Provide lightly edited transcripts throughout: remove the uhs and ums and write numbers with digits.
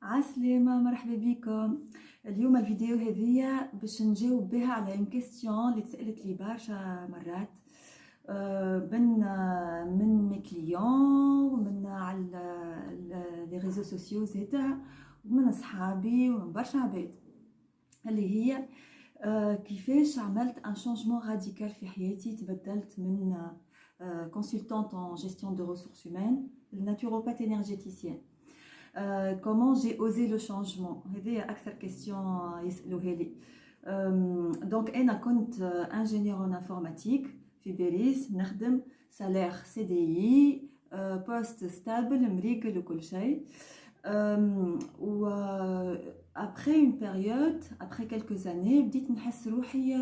عسلامة، مرحبا بكم. اليوم الفيديو هذية باش نجاوب بها على une question اللي تسألت لي برشا مرات من مي كليون ومن على لي ريزو سوسيو زيتها ومن صحابي ومن برشا عباد اللي هي كيفاش عملت ان شانجمون راديكال في حياتي. تبدلت من consultante en gestion de ressources humaines لناتوروباث énergéticienne. Comment j'ai osé le changement. هذه أكثر question يسألوها لي. Donc أنا كنت ingénieur en informatique في باريس، نخدم salaire CDI poste stable مريقل وكل شيء. و après une période, après quelques années, بديت نحس روحي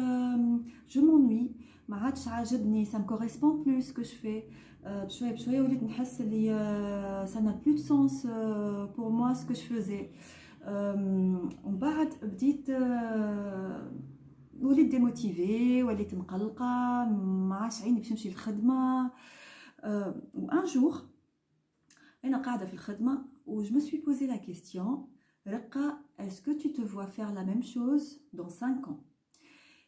je m'ennuie، ما عادش عاجبني، ça me correspond plus ce que je fais. بشويه بشويه وليت نحس اللي ça n'a plus de sens pour moi ce que je faisais. ومن بعد بديت وليت ديموتيفي، وليت مقلقه، ما عادش عيني باش نمشي للخدمه. وان جور انا قاعده في الخدمه و je me suis posé la question Raqqa, est-ce que tu te vois faire la même chose dans 5 ans?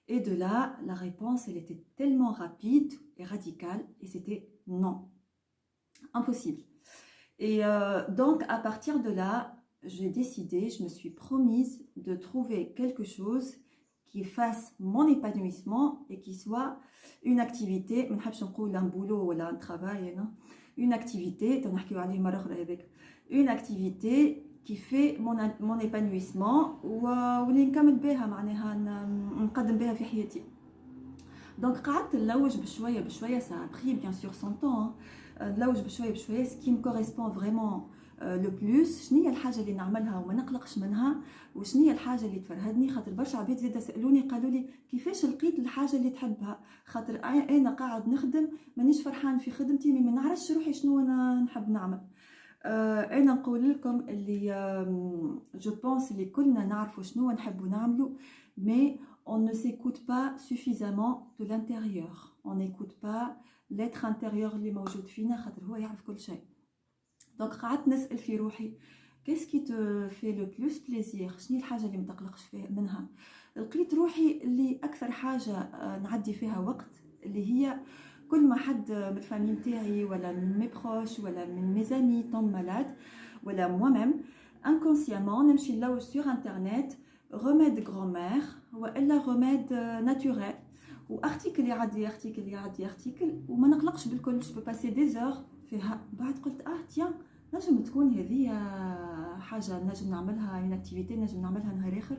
Et de là, la réponse, elle était tellement rapide et radicale, et c'était non, impossible. Et donc, à partir de là, j'ai décidé, je me suis promise de trouver quelque chose qui fasse mon épanouissement et qui soit une activité, un boulot ou un travail, une activité, une activité qui fait mon épanouissement واللي نكمل بها معناها نقدم بها في حياتي. دونك قعدت نلوج بشويه بشويه، ça a pris bien sûr son temps، نلوج بشويه بشويه ce qui me correspond vraiment le plus، شنو هي الحاجه اللي نعملها وما نقلقش منها، وشنو هي الحاجه اللي تفرهدني. خاطر برشا عباد زاده سالوني قالوا لي كيفاش لقيت الحاجه اللي تحبها، خاطر انا قاعد نخدم مانيش فرحان في خدمتي، ما نعرفش روحي شنو انا نحب نعمل. انا نقول لكم اللي جو بونس اللي كلنا نعرفوا شنو نحبوا نعملوا، mais on ne s'écoute pas suffisamment de l'intérieur، on n'écoute pas l'être intérieur اللي موجود فينا، خاطر هو يعرف كل شيء. دونك قعدت نسال في روحي qu'est-ce qui te fait le plus plaisir، شنو الحاجه اللي متقلقش منها. لقيت روحي اللي اكثر حاجه نعدي فيها وقت اللي هي كل ما حد من الفامي نتاعي ولا من مي بروش ولا من مي زامي طون مالاد ولا moi même inconsciemment نمشي نلوج sur internet remède grand-mère والا remède naturel وارتيكل يعدي ارتيكل يعدي ارتيكل وما نقلقش بالكل، جو باسي دي زور فيها. بعد قلت تيان نجم تكون هذه حاجه نجم نعملها، une activité نجم نعملها نهار اخر.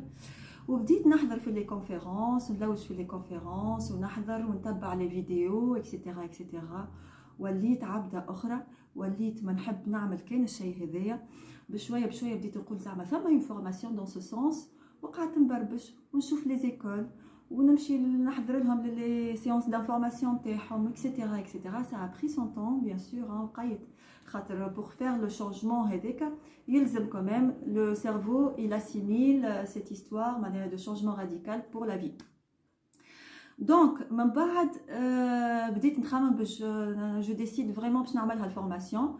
وبديت نحضر في لي كونفيرونس، نلوج في لي كونفيرونس ونحضر ونتبع لي فيديو اكسيتيرا اكسيتيرا. وليت عبده اخرى، وليت ما نحب نعمل كان الشيء هذايا. بشويه بشويه بديت نقول زعما ثما اون فورماسيون دون سو سونس، وقعدت نبربش ونشوف لي زيكول ونمشي نحضر لهم لي سيونس دانفورماسيون تاعهم اكسيتيرا اكسيتيرا. سا ا بري سون طون بيان سور، وقيت خاطر بور فير لو شونجمون هذاك يلزم quand même le cerveau il assimile cette histoire معناها de changement radical pour la vie. دونك من بعد بديت نخمم باش جو ديسيد فريمون باش نعملها الفورماسيون.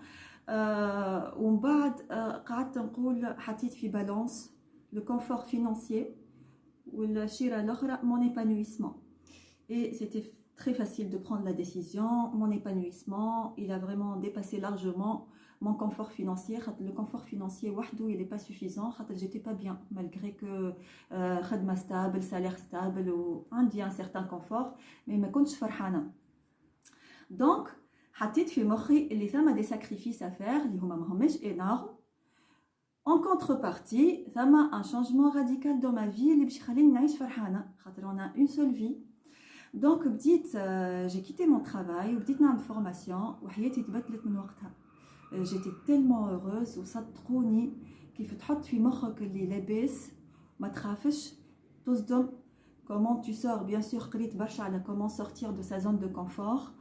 ومن بعد قعدت نقول حطيت في بالانس لو كونفور فينانسيي والشيره الاخرى mon épanouissement. Et c'était très facile de prendre la décision. Mon épanouissement, il a vraiment dépassé largement mon confort financier. Le confort financier وحده il est pas suffisant. J'étais pas bien malgré que خدمة stable, salaire stable و عندي un certain confort, mais ما كنتش فرحانة. Donc حطيت في مخي اللي ثما des sacrifices à faire اللي هما ماهمش énormes. En contrepartie, ثما un changement radical dans ma vie اللي باش يخليني نعيش فرحانة، خاطر on a une seule vie. Donc بديت j'ai quitté mon travail وبديت نعمل فورماسيون وحياتي تبدلت من وقتها. j'étais tellement heureuse. وصدقوني كيف تحط في مخك اللي لاباس ما تخافش تصدم. comment tu sors bien sûr. قريت برشا على comment sortir de sa zone de confort.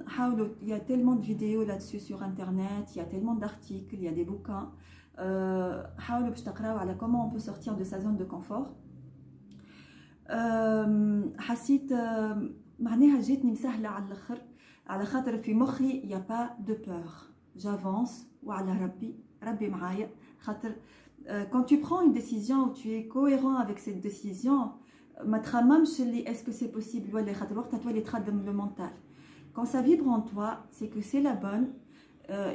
حاولوا، il y a tellement de vidéos là-dessus sur internet, il y a tellement d'articles, il y a des bouquins. حاولوا باش تقراو على comment on peut sortir de sa zone de confort. حسيت معناها جاتني مسهله على الاخر، على خاطر في مخي يا با دو بور، جافونس وعلى ربي معايا. Quand tu prends une décision où tu es cohérent avec cette décision, ما تخممش اللي est-ce que c'est possible ولا خاطر وقتها تولي تخدم le mental. Quand ça vibre en toi, c'est que c'est la bonne.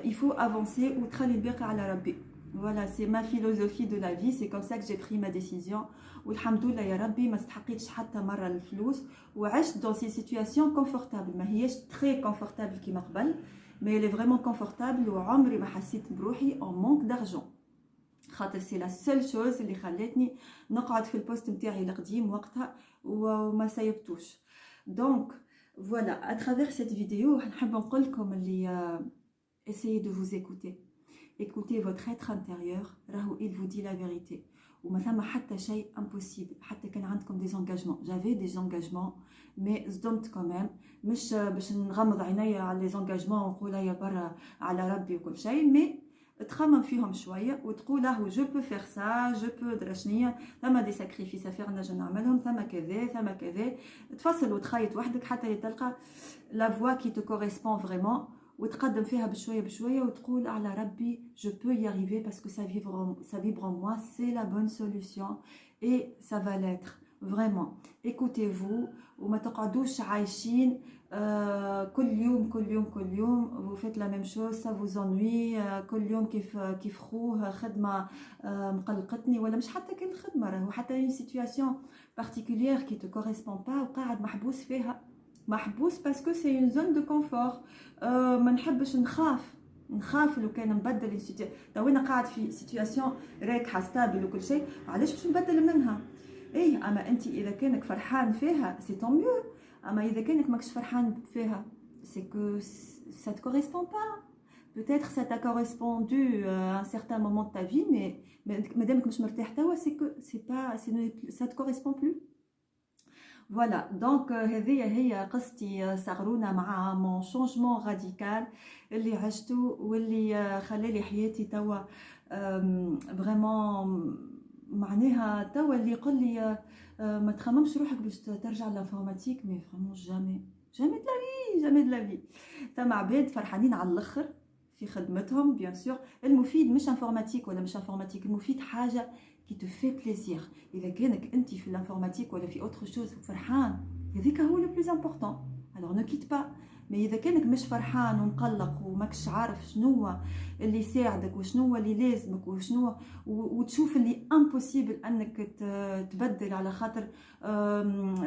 Il faut avancer ou تخلي الباقي على ربي. Voilà, c'est ma philosophie de la vie, c'est comme ça que j'ai pris ma décision. والحمدلله يا ربي ما استحقيتش حتى مرة الفلوس وعشت dans ces situations confortables. ما هيش très confortable كيما قبل, mais elle est vraiment confortable وعمري ما حسيت بروحي en manque d'argent. خاطر c'est la seule chose اللي خلتني نقعد في البوست نتاعي القديم وقتها وما سيبتوش. Donc voilà, à travers cette vidéo نحب نقول لكم اللي essayez de vous écouter. Écoutez votre être intérieur, راهو il vous dit la vérité. وما ثم حتى شيء impossible. حتى كان عندكم des engagements. J'avais des engagements, mais صدمت quand même. مش باش نغمض عينيا على les engagements ونقول يا برا على ربي وكل شيء, mais تخمم فيهم شويه وتقول له جو بو فير سا جو بو درشنيه ثما دي ساكريفيس افير نجم نعملهم ثما كذا ثما كذا تفصل وتخيط وحدك حتى تلقى لا فوا كي تو كوريسبون فريمون وتقدم فيها بشويه بشويه وتقول على ربي جو بو y arriver parce que ça vibre en moi, c'est la bonne solution et ça va l'être vraiment. Écoutez-vous وما تقعدوش عايشين كل يوم vous faites la même chose, ça vous ennuie. كل يوم كيف خوه خدمة مقلقتني ولا مش حتى كل خدمة راهو حتى une situation particulière qui te correspond pas وقاعد محبوس فيها محبوس parce que c'est une zone de confort. ما نحبش نخاف لو كان نبدل تو انا قاعد في سيتوياسيون راكحه ستابل وكل شيء علاش باش نبدل منها. ايه اما انت اذا كانك فرحان فيها سي طون ميو, اما اذا كانك ماكش فرحان فيها سي كو ça te correspond pas. Peut-être ça t'a correspondu à un certain moment de ta vie, mais مادامك مش مرتاح توا c'est que ça te correspond plus. Voilà, donc هذه هي قصتي صغرونا مع mon changement radical اللي عشته واللي خلالي حياتي توا vraiment معناها توا اللي يقول لي ما تخممش روحك باش ترجع للانفورماتيك, mais vraiment jamais de la vie. تما عباد فرحانين على الاخر في خدمتهم بيان سور. المفيد مش انفورماتيك ولا مش انفورماتيك, المفيد حاجه qui te fait plaisir. إذا كانك أنت في الانفورماتيك ولا في autre chose وفرحان هذيك هو le plus important, alors ne quitte pas. mais إذا كانك مش فرحان ومقلق وماكش عارف شنو اللي يساعدك وشنو اللي لازمك وشنو وتشوف اللي impossible أنك تبدل على خاطر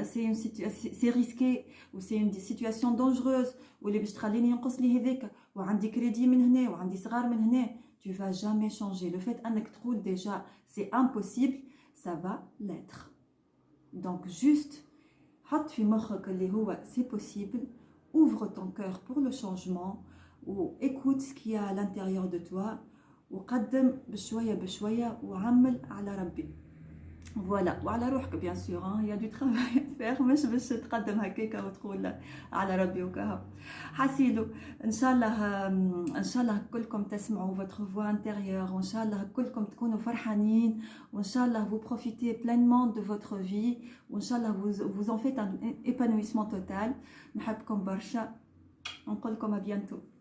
c'est risqué و c'est une situation dangereuse واللي باش تخليني ينقص لي هذاك وعندي كريدي من هنا وعندي صغار من هنا, tu vas jamais changer. Le fait أنك تقول déjà c'est impossible, ça va l'être. Donc juste حط في مخك اللي هو c'est possible, ouvre ton cœur pour le changement ou écoute ce qu'il y a à l'intérieur de toi وقدم بشوية وعمل على ربي. فوالا وعلى روحك بيان سور, هي دو ترافاي فيغ مش باش تقدم هكاكا وتقول على ربي وكاها. حسيلو ان شاء الله كلكم تسمعوا votre voix intérieure, وان شاء الله كلكم تكونوا فرحانين, وان شاء الله vous profitez pleinement de votre vie, وان شاء الله vous en faites un épanouissement total. نحبكم برشا, نقول لكم à bientôt.